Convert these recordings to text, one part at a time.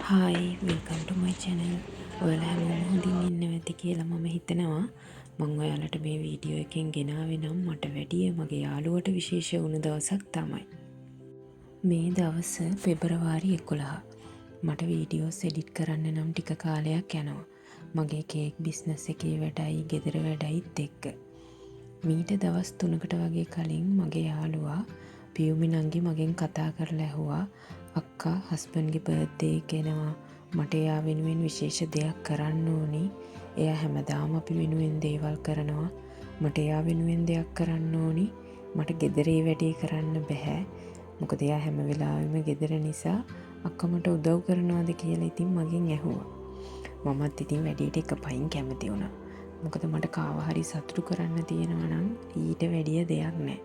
Hi welcome ටු මයි channel. ඔයාලා හැමෝම හොඳින් ඉන්නවා ඇති කියලා මම හිතනවා. මම ඔයාලට මේ වීඩියෝ එකෙන් ගෙනාවේ නම් මට වැඩිය මගේ යාළුවට විශේෂ වුණ දවසක් තමයි. මේ දවස පෙබරවාරි 11. මට වීඩියෝස් එඩිට් කරන්න නම් ටික කාලයක් යනවා. මගේ කේක් බිස්නස් එකේ වැඩයි, ගෙදර වැඩයිත් එක්ක. මීට දවස් 3කට වගේ කලින් මගේ යාළුවා පියුමි නංගි මගෙන් කතා කරලා ඇහුවා, අක්කා හස්බන්ඩ්ගේ බර්ත්ඩේ එක එනවා. මට එයා වෙනුවෙන් විශේෂ දෙයක් කරන්න ඕනි. එයා හැමදාම අපි වෙනුවෙන් දේවල් කරනවා. මට එයා වෙනුවෙන් දෙයක් කරන්න ඕනි. මට ගෙදරේ වැඩේ කරන්න බෑ. මොකද එයා හැම වෙලාවෙම ගෙදර නිසා අක්කා මට උදව් කරනවද කියලා ඉතින් මගෙන් ඇහුවා. මමත් ඉතින් වැඩේට එක පයින් කැමති වුණා. මොකද මට කාව හරි සතුටු කරන්න තියෙනවා නම් ඊට වැඩිය දෙයක් නැහැ.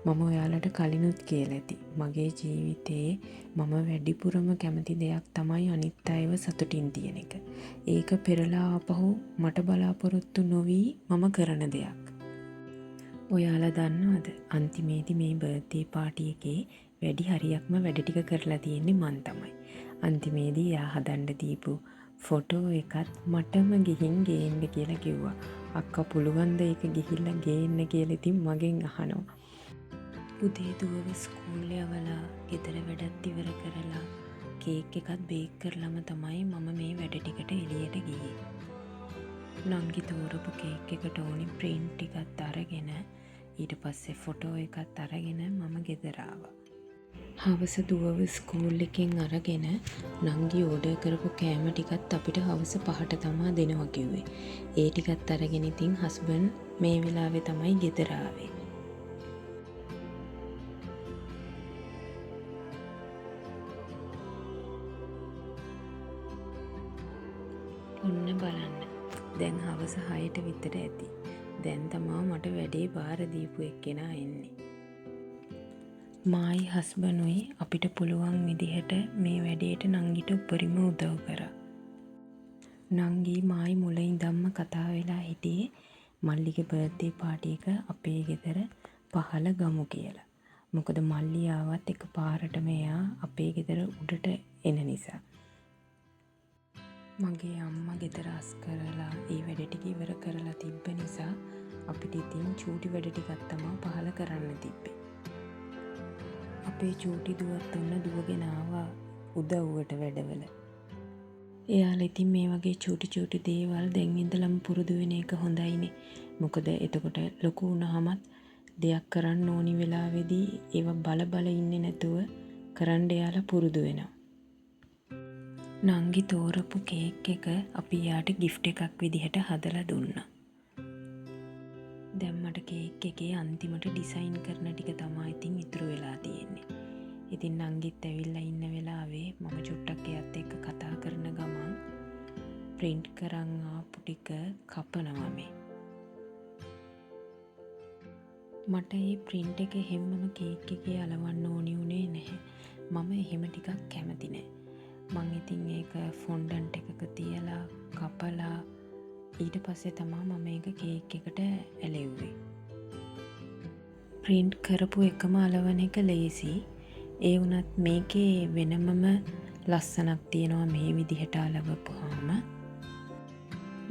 මම ඔයාලට කලිනුත් කියලා ඇති. මගේ ජීවිතේ මම වැඩිපුරම කැමති දෙයක් තමයි අනිත් අයව සතුටින් තියන එක. ඒක පෙරලා ආපහු මට බලාපොරොත්තු නොවි මම කරන දෙයක්. ඔයාලා දන්නවද අන්තිමේදී මේ බර්ත්ඩේ පාටි එකේ වැඩි හරියක්ම වැඩ ටික කරලා තියෙන්නේ මං තමයි. අන්තිමේදී යා හදන්න දීපු ෆොටෝ එකත් මටම ගිහින් ගේන්න කියලා කිව්වා. අක්කා පුළුවන් ද ඒක ගිහිල්ලා ගේන්න කියලා ඉතින් මගෙන් අහනවා. උදේ දුවව ස්කූල් යවලා ගෙදර වැඩත් ඉවර කරලා කේක් එකත් බේක් කරලම තමයි මම මේ වැඩ ටිකට එළියට ගියේ. නංගි තෝරපු කේක් එකට ඕනි ප්‍රින්ට් ටිකත් අරගෙන ඊට පස්සේ ෆොටෝ එකත් අරගෙන මම ගෙදර ආවා. හවස දුවව ස්කූල් එකෙන් අරගෙන නංගි ඕඩර් කරපු කෑම ටිකත් අපිට හවස 5ට තමා දෙනවා කිව්වේ. ඒ ටිකත් අරගෙන ඉතින් හස්බන්ඩ් මේ වෙලාවේ තමයි ගෙදර ආවේ. ඔන්න බලන්න. දැන් හවස 6ට විතර ඇති. දැන් තමා මට වැඩේ බාර දීපු එක්කෙනා එන්නේ. මායි හස්බන්ඩ්ුයි අපිට පුළුවන් විදිහට මේ වැඩේට නංගිට උපරිම උදව් කරා. නංගි මායි මුල ඉඳන්ම කතා වෙලා හිටියේ මල්ලිගේ බර්ත්ඩේ පාටි එක අපේ ගෙදර පහල ගමු කියලා. මොකද මල්ලි ආවත් එක පාරටම එයා අපේ ගෙදර උඩට එන නිසා. මගේ අම්මා ගෙදර අස් කරලා ඒ වැඩ ටික ඉවර කරලා තිබ්බ නිසා අපිට ඉතින් චූටි වැඩ ටිකක් තමයි පහල කරන්න තිබ්බේ. අපේ චූටි දුවත් ඔන්න දුවගෙන ආවා උදව්වට වැඩවල. එයාලා ඉතින් මේ වගේ චූටි දේවල් දැන් ඉඳලම පුරුදු වෙන එක හොඳයිනේ. මොකද එතකොට ලොකු වුණාමත් දෙයක් කරන්න ඕනි වෙලාවේදී ඒව බල ඉන්නේ නැතුව කරන්න එයාලා පුරුදු වෙනවා. නංගි තෝරපු කේක් එක අපි යාට ගිෆ්ට් එකක් විදිහට හදලා දුන්නා. දැන් මට කේක් එකේ අන්තිමට ඩිසයින් කරන ටික තමයි ඉතින් ඉතුරු වෙලා තියෙන්නේ. ඉතින් නංගිත් ඇවිල්ලා ඉන්න වෙලාවේ මම චුට්ටක් එයත් එක්ක කතා කරන ගමන් ප්‍රින්ට් කරන් ආපු ටික කපනවා මේ. මට මේ ප්‍රින්ට් එක හැමම කේක් එකේ අලවන්න ඕනි උනේ නැහැ. මම එහෙම ටිකක් කැමති නැහැ. මං ඉතින් ඒක ෆොන්ඩන්ට් එකක තියලා කපලා ඊට පස්සේ තමා මම ඒක කේක් එකට ඇලෙව්වේ. ප්‍රින්ට් කරපු එකම අලවන එක ලේසි. ඒ වුණත් මේකේ වෙනමම ලස්සනක් තියෙනවා මේ විදිහට අලවපුවාම.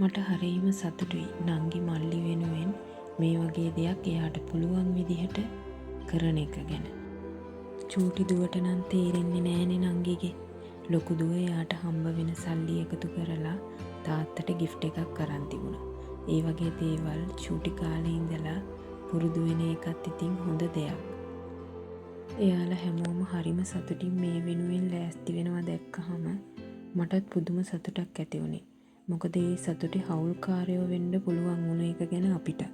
මට හරියම සතුටුයි නංගි මල්ලි වෙනුවෙන් මේ වගේ දෙයක් එයාට පුළුවන් විදිහට කරන එක ගැන. චූටි දුවට නම් තේරෙන්නේ නෑනේ නංගිගේ. ලොකු දුව එයාට හම්බ වෙන සල්ලි එකතු කරලා තාත්තට ගිෆ්ට් එකක් අරන් තිබුණා. ඒ වගේ දේවල් චූටි කාලේ ඉඳලා පුරුදු වෙන එකත් ඉතින් හොඳ දෙයක්. එයාලා හැමෝම හරිම සතුටින් මේ වෙනුවෙන් ලෑස්ති වෙනවා දැක්කහම මටත් පුදුම සතුටක් ඇති වුණේ. මොකද ඒ සතුටේ හවුල්කාරයෝ වෙන්න පුළුවන් වුණ එක ගැන අපිට.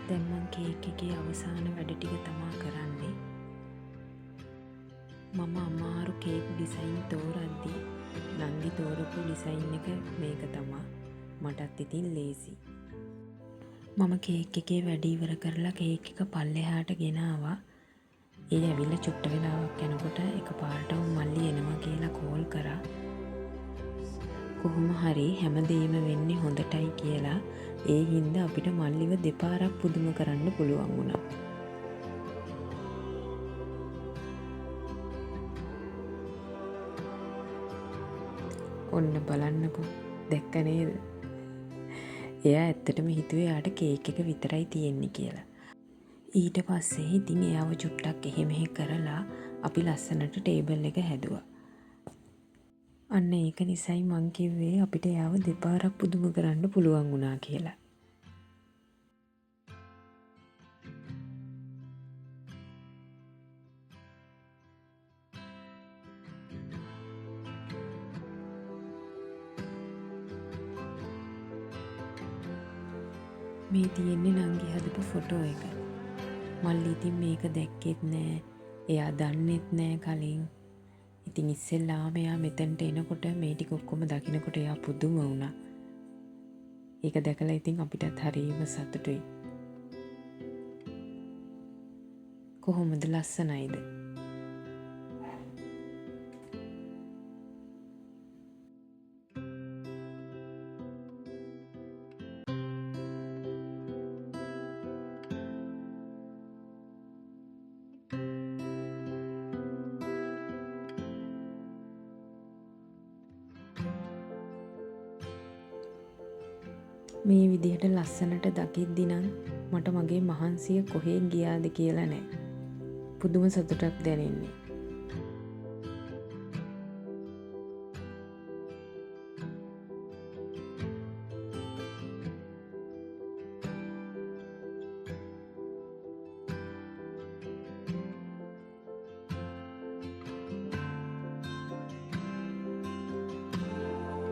දැන් මං කේක් එකේ අවසාන වැඩ ටික තමා කරන්නේ. මම අමාරු කේක් ඩිසයින් තෝරද්දී නංගි තෝරපු ඩිසයින් එක මේක තමා. මටත් ඉතින් ලේසි. මම කේක් එකේ වැඩ ඉවර කරලා කේක් එක පල්ලෙහාට ගෙනාවා. ඒ ඇවිල්ලා චුට්ට වෙලාවක් යනකොට එකපාරටම මල්ලි එනවා කියලා කෝල් කරා. කොහොම හරි හැමදේම වෙන්නේ හොඳටයි කියලා ඒ හින්දා අපිට මල්ලිව දෙපාරක් පුදුම කරන්න පුළුවන් වුණා. ඔන්න බලන්නකෝ, දැක්ක නේද? එයා ඇත්තටම හිතුවේ යාට කේක් එක විතරයි තියෙන්නේ කියලා. ඊට පස්සේ ඉතින් එයාව චුට්ටක් එහෙ මෙහෙ කරලා අපි ලස්සනට ටේබල් එක හැදුවා. අන්න ඒක නිසයි මං කිව්වේ අපිට එයාව දෙපාරක් පුදුම කරන්න පුළුවන් වුණා කියලා. මේ තියෙන්නේ නංගි හදපු ෆොටෝ එක. මල්ලි ඉතින් මේක දැක්කෙත් නෑ. එයා දන්නෙත් නෑ කලින්. ඉතින් ඉස්සෙල්ලාම එයා මෙතනට එනකොට මේ ටික ඔක්කොම දකිනකොට එයා පුදුම වුණා. ඒක දැකලා ඉතින් අපිටත් හරිම සතුටුයි. කොහොමද, ලස්සනයිද? මේ විදිහට ලස්සනට දකිද්දි නම් මට මගේ මහන්සිය කොහේ ගියාද කියලා නෑ. පුදුම සතුටක් දැනෙන්නේ.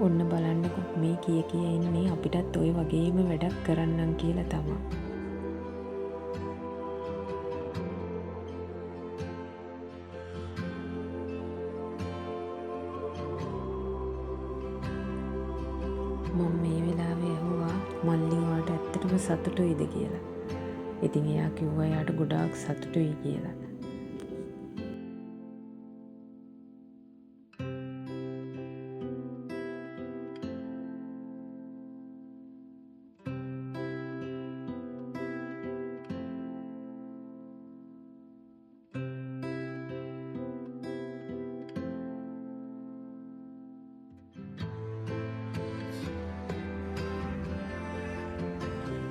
ඔන්න බලන්නකො, මේ කිය ඉන්නේ අපිටත් ඔය වගේම වැඩක් කරන්නම් කියලා තමයි. මම මේ වෙලාවේ ඇහුවා මල්ලි ඔයාට ඇත්තටම සතුටුයිද කියලා. ඉතින් එයා කිව්වා එයාට ගොඩාක් සතුටුයි කියලා.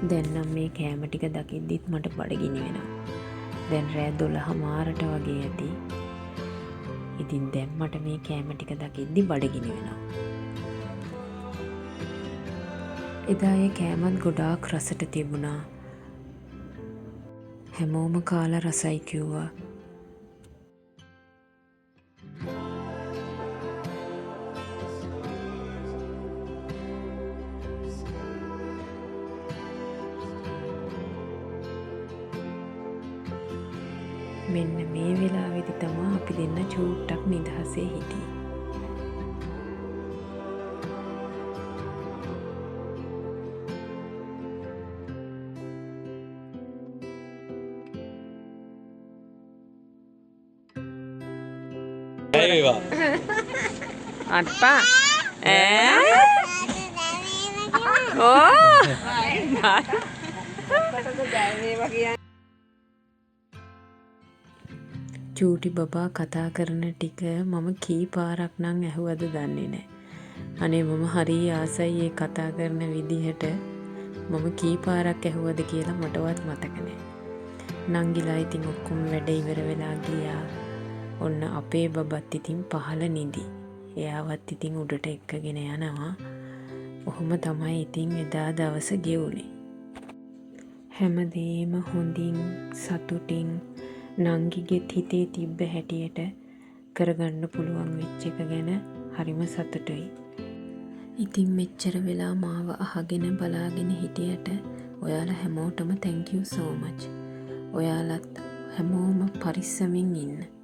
දැන් නම් මේ කෑම ටික දකිද්දිත් මට බඩගිනි වෙනවා. දැන් රෑ 12 වගේ ඇති. ඉතින් දැන් මට මේ කෑම ටික දකිද්දි බඩගිනි වෙනවා. එදා ඒ කෑමත් ගොඩාක් රසට තිබුණා. හැමෝම කාලා රසයි කිව්වා. මෙන්න මේ වෙලාවේදී තමයි අපි දෙන්න චූට්ටක් නිදහසේ හිටියේ. ඒවා අත්පා චූටි බබා කතා කරන ටික මම කී පාරක් නම් ඇහුවද දන්නේ නැහැ. අනේ මම හරිය ආසයි ඒ කතා කරන විදිහට. මම කී පාරක් ඇහුවද කියලා මටවත් මතක නැහැ. නංගිලා ඉතින් ඔක්කොම වැඩ ඉවර වෙලා ගියා. ඔන්න අපේ බබත් ඉතින් පහළ නිදි. එයාවත් ඉතින් උඩට එක්කගෙන යනවා. ඔහොම තමයි ඉතින් එදා දවස ගෙවුනේ. හැමදේම හොඳින් සතුටින් නංගිගෙත් හිතේ තිබ්බ හැටියට කරගන්න පුළුවන් වෙච්ච එක ගැන හරිම සතුටුයි. ඉතින් මෙච්චර වෙලා මාව අහගෙන බලාගෙන හිටියට ඔයාලා හැමෝටම thank you so much. ඔයාලත් හැමෝම පරිස්සමින් ඉන්න.